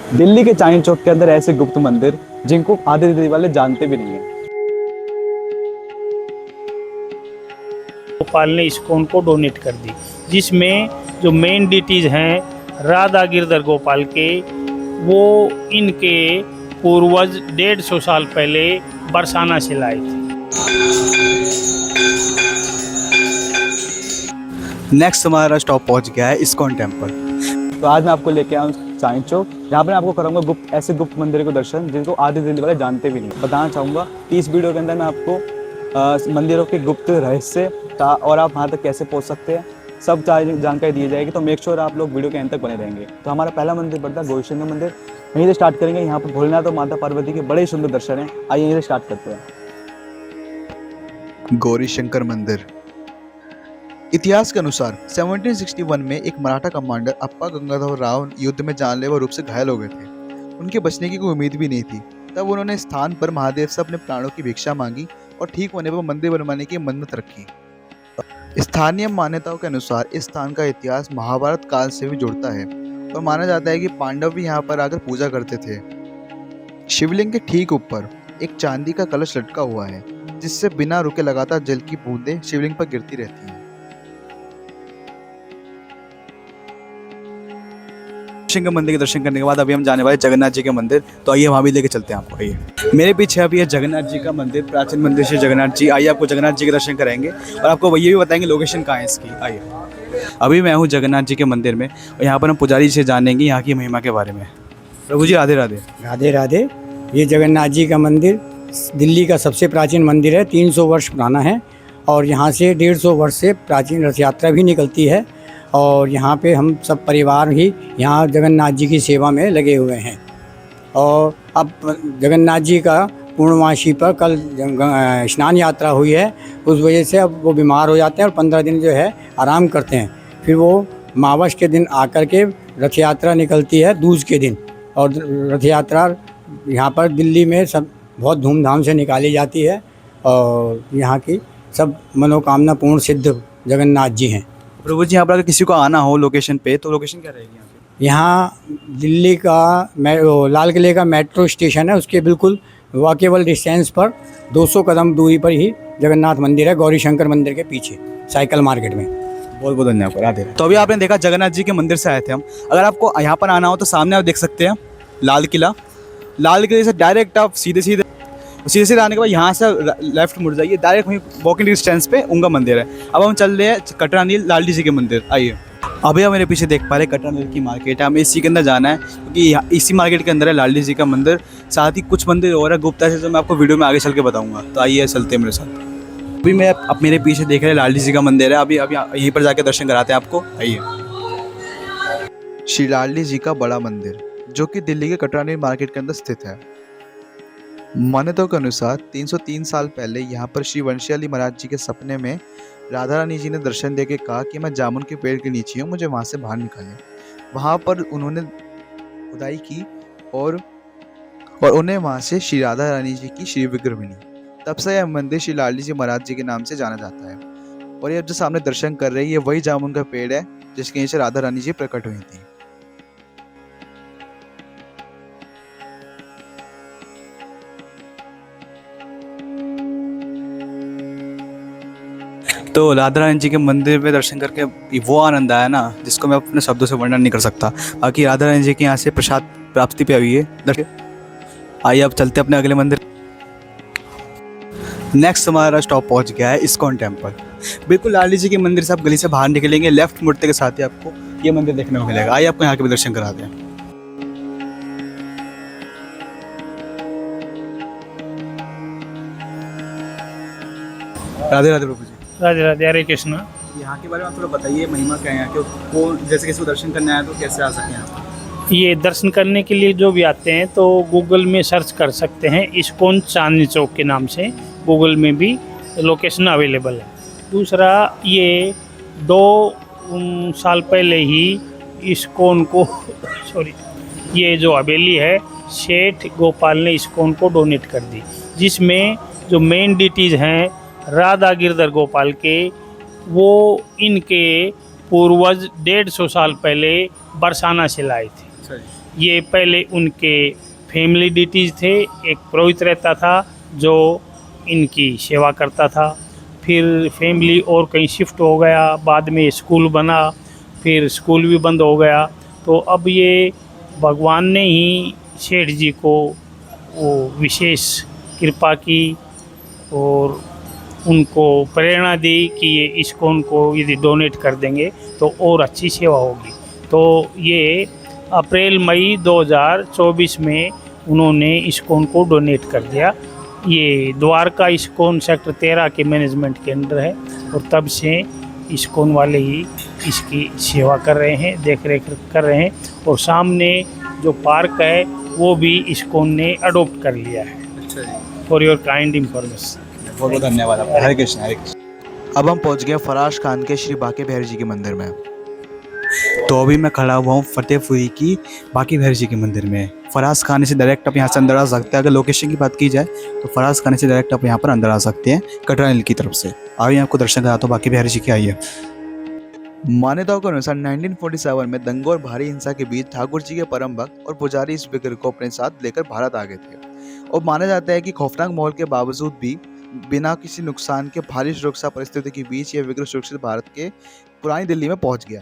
दिल्ली के चांदनी चौक के अंदर ऐसे गुप्त मंदिर जिनको आधे दिल्ली वाले जानते भी नहीं है। गोपाल ने इस्कॉन को डोनेट कर दी, जिसमें जो मेन डिटीज हैं राधा गिरधर गोपाल के, वो इनके पूर्वज 150 साल पहले बरसाना से लाए थे। नेक्स्ट हमारा स्टॉप पहुंच गया है इस्कॉन टेम्पल। तो आज मैं आपको लेके आया हूँ चांदनी चौक, जहाँ पर आपको कराऊंगा ऐसे गुप्त मंदिर के दर्शन जिनको आधे दिल्ली वाले जानते भी नहीं। बताना चाहूँगा कि इस वीडियो के अंदर मैं आपको मंदिरों के गुप्त रहस्य और आप वहाँ तक कैसे पहुँच सकते हैं सब जानकारी दी जाएगी। तो मेक श्योर आप लोग वीडियो के अंत तक बने रहेंगे। तो हमारा पहला मंदिर पड़ता है गौरीशंकर मंदिर, यहीं से स्टार्ट करेंगे। यहाँ पर भोलेनाथ और माता पार्वती के बड़े सुंदर दर्शन हैं। आइए यहीं से स्टार्ट करते हैं। गौरीशंकर मंदिर। इतिहास के अनुसार 1761 में एक मराठा कमांडर अप्पा गंगाधर राव युद्ध में जानलेवा रूप से घायल हो गए थे। उनके बचने की कोई उम्मीद भी नहीं थी। तब उन्होंने स्थान पर महादेव से अपने प्राणों की भिक्षा मांगी और ठीक होने पर मंदिर बनवाने की मन्नत रखी। स्थानीय मान्यताओं के अनुसार इस स्थान का इतिहास महाभारत काल से भी जुड़ता है और माना जाता है कि पांडव भी यहाँ पर आकर पूजा करते थे। शिवलिंग के ठीक ऊपर एक चांदी का कलश लटका हुआ है, जिससे बिना रुके लगातार जल की बूंदें शिवलिंग पर गिरती रहती हैं। शंकर मंदिर के दर्शन करने के बाद अभी हम जाने वाले जगन्नाथ जी के मंदिर। तो आइए वहाँ भी लेके चलते हैं आपको। आइए मेरे पीछे अभी है जगन्नाथ जी का मंदिर, प्राचीन मंदिर से जगन्नाथ जी। आइए आपको जगन्नाथ जी के दर्शन कराएंगे और आपको ये भी बताएंगे लोकेशन कहाँ है इसकी। आइए अभी मैं हूँ जगन्नाथ जी के मंदिर में और यहाँ पर हम पुजारी से जानेंगे यहाँ की महिमा के बारे में। प्रभु जी राधे राधे। राधे राधे। ये जगन्नाथ जी का मंदिर दिल्ली का सबसे प्राचीन मंदिर है, 300 वर्ष पुराना है और यहाँ से 150 वर्ष से प्राचीन रथ यात्रा भी निकलती है और यहाँ पे हम सब परिवार ही यहाँ जगन्नाथ जी की सेवा में लगे हुए हैं। और अब जगन्नाथ जी का पूर्णमासी पर कल स्नान यात्रा हुई है, उस वजह से अब वो बीमार हो जाते हैं और 15 दिन जो है आराम करते हैं। फिर वो मावस के दिन आकर के रथ यात्रा निकलती है दूज के दिन, और रथ यात्रा यहाँ पर दिल्ली में सब बहुत धूमधाम से निकाली जाती है और यहाँ की सब मनोकामना पूर्ण सिद्ध जगन्नाथ जी हैं। प्रभु जी यहाँ पर अगर किसी को आना हो लोकेशन पे, तो लोकेशन क्या रहेगी यहाँ पे? यहाँ दिल्ली का लाल किले का मेट्रो स्टेशन है, उसके बिल्कुल वॉकेबल डिस्टेंस पर 200 कदम दूरी पर ही जगन्नाथ मंदिर है, गौरीशंकर मंदिर के पीछे साइकिल मार्केट में। बहुत बहुत धन्यवाद। राधे। तो अभी आपने देखा जगन्नाथ जी के मंदिर से आए थे हम। अगर आपको यहाँ पर आना हो तो सामने आप देख सकते हैं लाल किला। लाल किले से डायरेक्ट आप सीधे सीधे आने के बाद यहाँ से लेफ्ट मुड़ जाइए, डायरेक्ट वहीं वॉकिंग डिस्टेंस पे उनका मंदिर है। अब हम चल रहे हैं कटरा नील लालजी जी के मंदिर। आइए अभी हम मेरे पीछे देख पा रहे हैं कटरा नील की मार्केट है, हमें इसी के अंदर जाना है क्योंकि इसी मार्केट के अंदर है लालजी जी का मंदिर। साथ ही कुछ मंदिर और है गुप्ता से, जो मैं आपको वीडियो में आगे चल के बताऊँगा। तो आइए चलते हैं मेरे साथ। अभी मैं अब मेरे पीछे देख रहे हैं लालजी जी का मंदिर है, अभी यहीं पर जाके दर्शन कराते हैं आपको। आइए श्री लालजी जी का बड़ा मंदिर, जो कि दिल्ली के कटरा नील मार्केट के अंदर स्थित है। मान्यताओं के अनुसार 303 साल पहले यहाँ पर श्री वंशियाली महाराज जी के सपने में राधा रानी जी ने दर्शन देके कहा कि मैं जामुन के पेड़ के नीचे हूँ, मुझे वहाँ से बाहर निकालें। वहाँ पर उन्होंने खुदाई की और उन्हें वहाँ से श्री राधा रानी जी की श्री विग्रह मिली। तब से यह मंदिर श्री लालजी जी महाराज जी के नाम से जाना जाता है। और ये जो सामने दर्शन कर रहे हैं, ये वही जामुन का पेड़ है जिसके नीचे राधा रानी जी प्रकट हुई थी। तो राधा रानी जी के मंदिर में दर्शन करके वो आनंद आया ना, जिसको मैं अपने शब्दों से वर्णन नहीं कर सकता। बाकी राधा रानी जी के यहाँ से प्रसाद प्राप्ति पे हुई है। आइए अब चलते अपने अगले मंदिर। नेक्स्ट हमारा स्टॉप पहुँच गया है इस्कॉन टेम्पल। बिल्कुल लाली जी के मंदिर से आप गली से बाहर निकलेंगे, लेफ्ट मुड़ते के साथ ही आपको ये मंदिर देखने को मिलेगा। आइए आपको यहाँ के भी दर्शन करा दें। राधे राधे प्रभु जी। राधे राधे। हरे कृष्ण। यहाँ के बारे में थोड़ा बताइए, महिमा क्या है यहाँ के? को जैसे किसी को दर्शन करने आया तो कैसे आ सकते हैं यहाँ? ये दर्शन करने के लिए जो भी आते हैं तो गूगल में सर्च कर सकते हैं, इस्कॉन चांदनी चौक के नाम से गूगल में भी लोकेशन अवेलेबल है। दूसरा, ये 2 साल पहले ही इस्कॉन को ये जो हवेली है सेठ गोपाल ने इस्कॉन को डोनेट कर दी, जिसमें जो मेन डिटीज हैं राधा गिरधर गोपाल के, वो इनके पूर्वज 150 साल पहले बरसाना से लाए थे। ये पहले उनके फैमिली डिटीज थे। एक पुरोहित रहता था जो इनकी सेवा करता था। फिर फैमिली और कहीं शिफ्ट हो गया, बाद में स्कूल बना, फिर स्कूल भी बंद हो गया। तो अब ये भगवान ने ही सेठ जी को वो विशेष कृपा की और उनको प्रेरणा दी कि ये इस्कॉन को यदि डोनेट कर देंगे तो और अच्छी सेवा होगी। तो ये अप्रैल मई 2024 में उन्होंने इस्कॉन को डोनेट कर दिया। ये द्वारका इस्कॉन सेक्टर 13 के मैनेजमेंट के अंडर है और तब से इस्कॉन वाले ही इसकी सेवा कर रहे हैं, देख रेख कर रहे हैं। और सामने जो पार्क है वो भी इस्कॉन ने अडोप्ट कर लिया है। अच्छा जी, फॉर योर काइंड इंफॉर्मेशन। बहुत बहुत धन्यवाद आपका। हरे कृष्ण हरे कृष्ण। अब हम पहुंच गए फराश खान के श्री बांके बिहारी जी के मंदिर में। तो अभी मैं खड़ा हुआ हूँ फतेहपुरी की बांके बिहारी जी के मंदिर में। फराज खाने से डायरेक्ट आप यहाँ से अंदर आ सकते हैं। अगर लोकेशन की बात की जाए तो फराज खाने से डायरेक्ट आप यहाँ पर अंदर आ सकते हैं कटरा हिल की तरफ से। आइए आपको दर्शन कराता हूँ बांके बिहारी जी के। आइए। मान्यताओं के अनुसार 1947 में दंगों और भारी हिंसा के बीच ठाकुर जी के परम भक्त और पुजारी इस विग्रह को अपने साथ लेकर भारत आ गए थे। और माना जाता है कि खौफनाक माहौल के बावजूद भी बिना किसी नुकसान के भारी सुरक्षा परिस्थिति के बीच यह विग्रह सुरक्षित भारत के पुरानी दिल्ली में पहुंच गया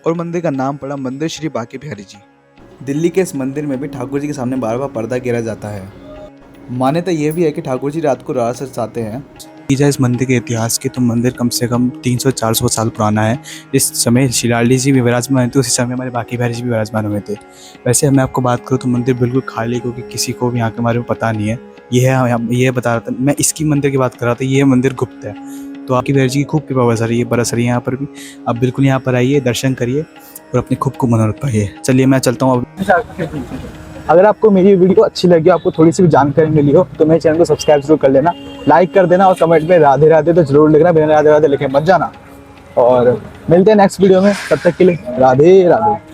और मंदिर का नाम पड़ा मंदिर श्री बांके बिहारी जी। दिल्ली के इस मंदिर में भी ठाकुर जी के सामने बार बार पर्दा गिरा जाता है। मान्यता यह भी है कि ठाकुर जी रात को रात सजाते हैं। की जाए इस मंदिर के इतिहास की तो मंदिर कम से कम 300-400 साल पुराना है। इस समय शिलाली जी भी विराजमान थे, उसी समय हमारे बांके बिहारी जी भी विराजमान हुए थे। वैसे मैं आपको बात करूँ तो मंदिर बिल्कुल खाली, क्योंकि किसी को भी यहाँ के बारे में पता नहीं है। ये बता रहा था मैं, इसकी मंदिर की बात कर रहा था। ये मंदिर गुप्त है। तो बांके बिहारी जी की खूब कृपा बरस रही है यहाँ पर भी। आप बिल्कुल यहाँ पर आइए, दर्शन करिए और अपने खूब को मनोरथ पाइए। चलिए मैं चलता हूँ अब। अगर आपको मेरी वीडियो अच्छी लगी, आपको थोड़ी सी भी जानकारी मिली हो तो मेरे चैनल को सब्सक्राइब जरूर कर लेना, लाइक कर देना और कमेंट में राधे राधे तो जरूर लिखना। बिना राधे राधे लिखे मत जाना। और मिलते हैं नेक्स्ट वीडियो में, तब तक के लिए राधे राधे।